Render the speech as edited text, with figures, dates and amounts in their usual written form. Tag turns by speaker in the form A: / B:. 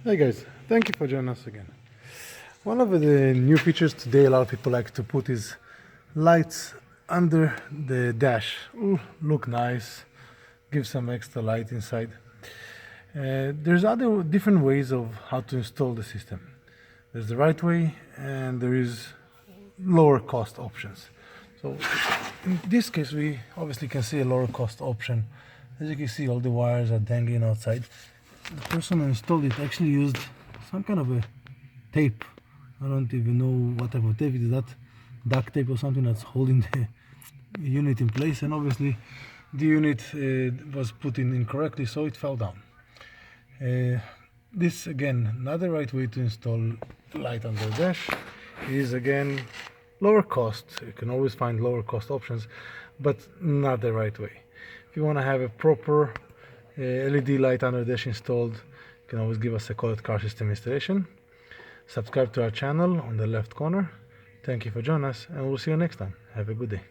A: Hey guys, thank you for joining us again. One of the new features today a lot of people like to put is lights under the dash. Ooh, look nice, give some extra light inside. There's other different ways of how to install the system. There's the right way and there is lower cost options. So in this case we obviously can see a lower cost option. As you can see, all the wires are dangling outside. The person who installed it actually used some kind of a tape. I don't even know what type of tape it is, that duct tape or something that's holding the unit in place, and obviously the unit was put in incorrectly, so it fell down. This again, not the right way to install light on the dash. It is again lower cost. You can always find lower cost options, but not the right way. If you want to have a proper LED light under the dash installed, you can always give us a call at Car System Installation. Subscribe to our channel on the left corner. Thank you for joining us, and we'll see you next time. Have a good day.